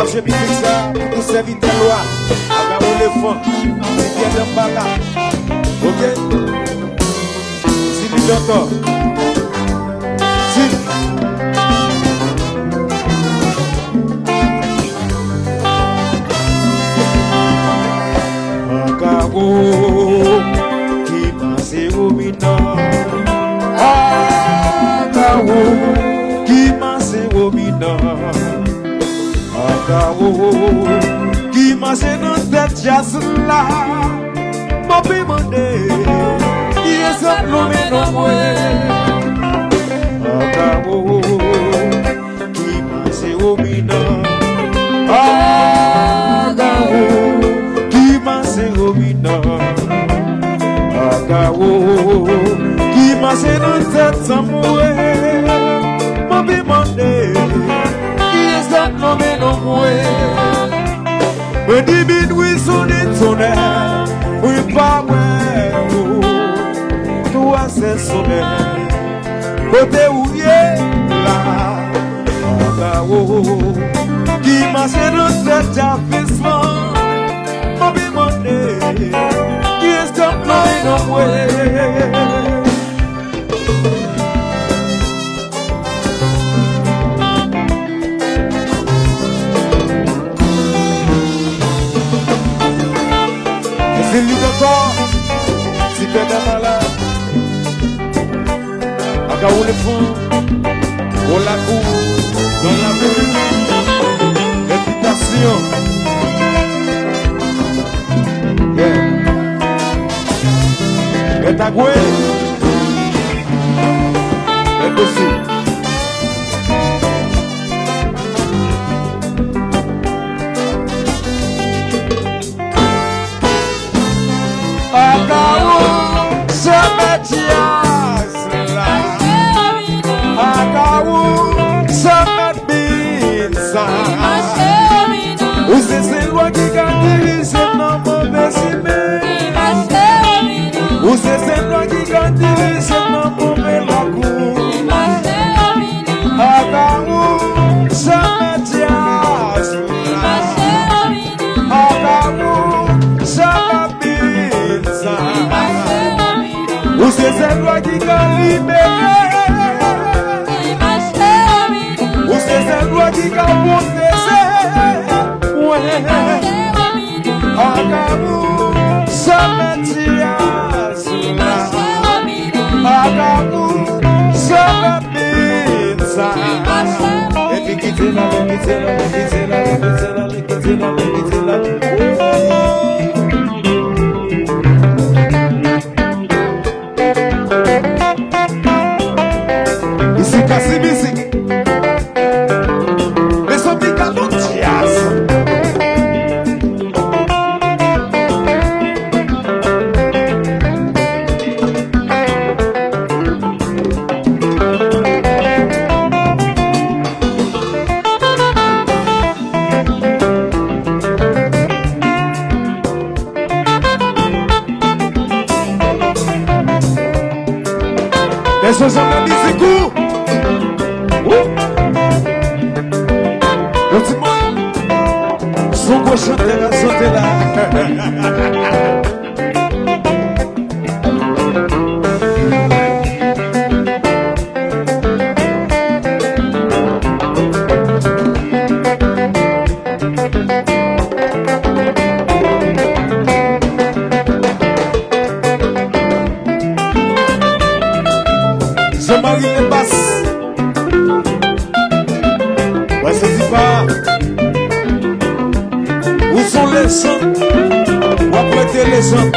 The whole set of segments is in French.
je musique ça, tout serviteur loi, avec un éléphant, c'est bien de bala. Ok? Si tu t'entends, si. Akawo, qui m'a séomina. Akawo, qui m'a séomina. Akawo, qui m'a séomina. Jazz là, mon pimone, il est un nommé non Akawo, qui m'a séomina. Akawo, qui m'a séomina. Akawo, qui m'a séomina. Mon pimone, il est un nommé non when the beat will sound it sonne, we power to access sonne. Côté où y est là, Akawo, qui m'a fait notre jaffisman, mon bimone, qui est stop line away. C'est lui encore, si t'es dans malade, Akawo le fond, on la cour, dans la rue, réputation. Yeah. Et ta goué, et possible. Akawo, se metias là. Akawo, se met binsa. Ou c'est loi qui dirige dans mauvais cimé. Ou c'est loi qui dirige dans mauvais lacou. Akawo, se metias là. Akawo, se ou c'est cette loi qui a libéré. Ou c'est cette loi qui a protégé. Ouais. Akawo, ça m'étire cela. Akawo, ça m'étire ça. Et puis quittez la, quittez la, quittez la, quittez la, quittez la, quittez la. Kasi music, mais son pica dans jazz. Et ce sont les musiques. Son gros chanteur a sauté là. Jean-Marie les basses. Ouais, c'est dit pas. Où sont les gens? On va prêter les gens.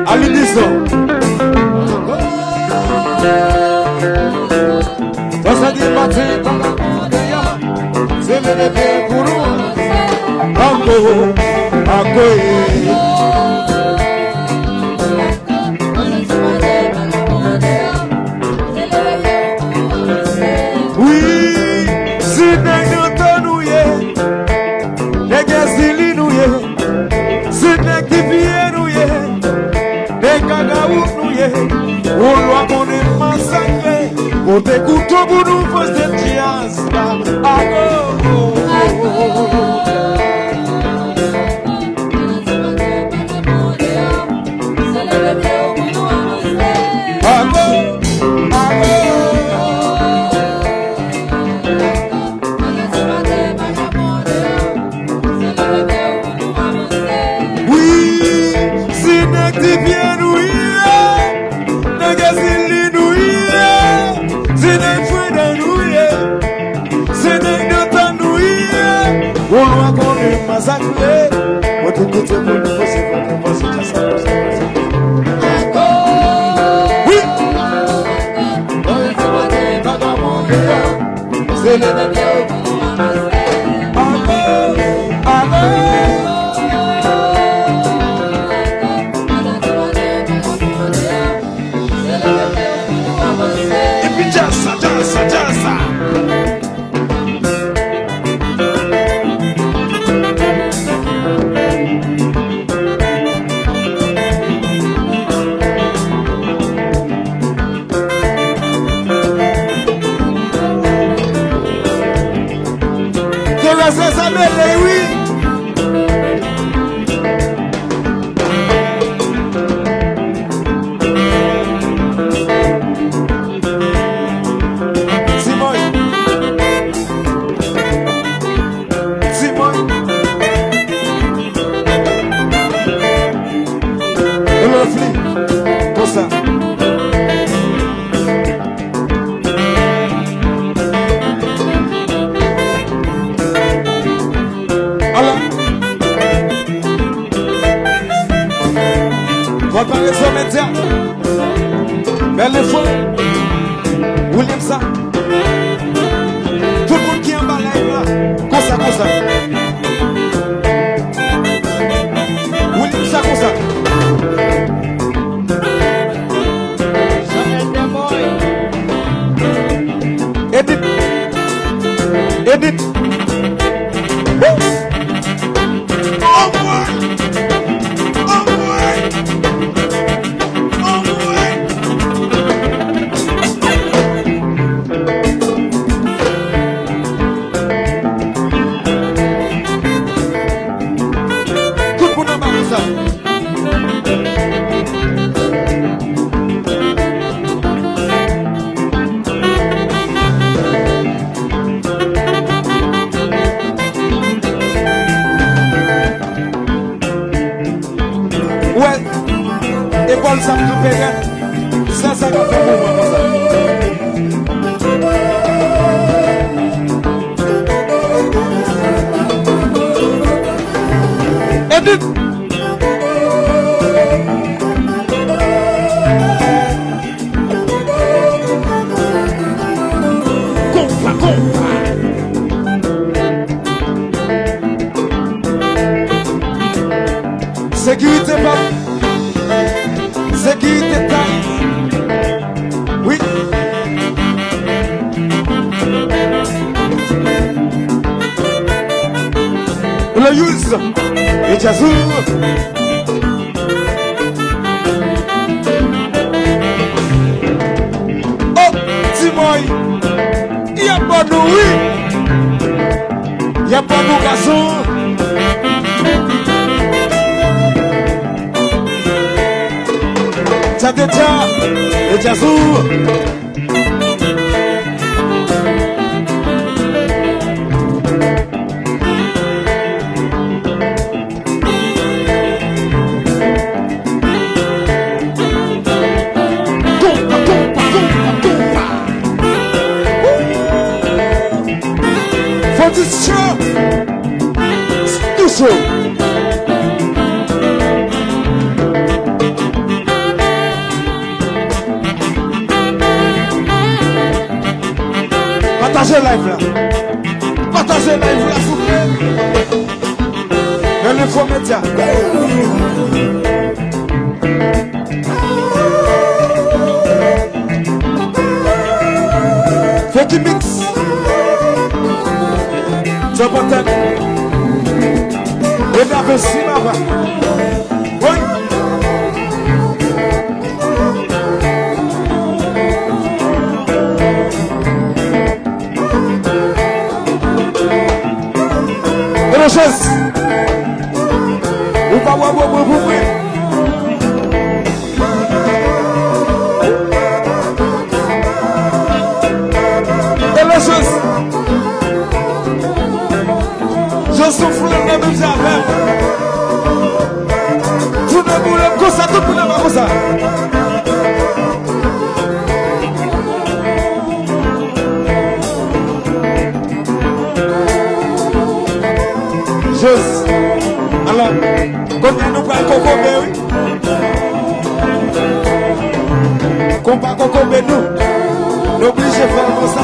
Allez, disons. Toi, ça dit, c'est le bien pour nous. Oui, c'est dans nous, les gazili nous, c'est dans qui vient nous, les cagaous nous, on doit qu'on est massacré, on t'écoute pour nous faire cette chiasse. Massacré, on te dit que c'est oui, c'est le et puis ça. C'est ça, mais oui. Simone. Le flic. Tout ça. Comparaison média. Belle fois. William ça. Tout le monde qui est en bas là. Comme ça. William ça comme ça. Edith. Ouais, et Paul ça me fait ça me fait pour moi ça. Edith. Sécurité pas. Sécurité pas. Oui. Le use. Et Jazou. Oh, Timoy. Il n'y a pas de oui. Il n'y a pas de garçon. Tchatecha et Jazou. condition. Tout chaud. Partagez live là. Partagez live là, s'il vous plaît. L'info média. Funky mix. Top 10. Et la vessie, ma. Oui. Et la chose. Ou pas voir vous. Et la chose. Je souffle le même jamais. Tout le monde est comme ça, tout le monde est comme ça. Juste. Alors, combien nous prenons Coco oui? Compas Coco nous. N'obligez pas de faire comme ça.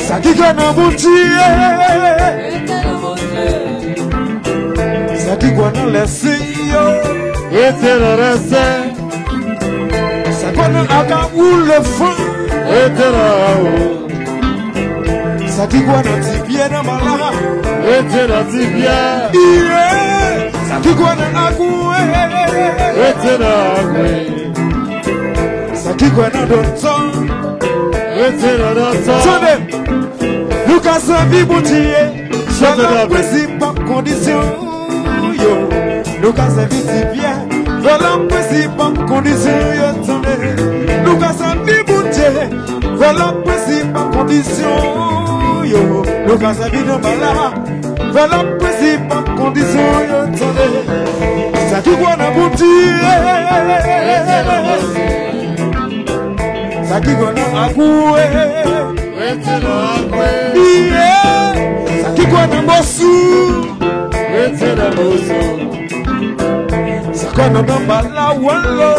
Ça qui gagne mon Dieu. Ça qui gagne les signes. Et c'est le reste. Ça gagne à où le feu. Et c'est là-haut. Ça qui gagne un petit pied dans ma lara. Et c'est un petit pied. Ça qui gagne à où. Et c'est là-haut. Ça qui gagne dans le temps. Et c'est là-haut. Lucas Savi Boutier, c'est la principale condition. Lucas Savi bien, c'est la principale condition. Lucas Savi Boutier, c'est la principale condition. Lucas Savi de Bala, c'est la principale condition. Ça qui voit dans Boutier, ça qui voit dans Agoué. Ça qui quoi dans Bossou. Ça quoi dans Balawalo.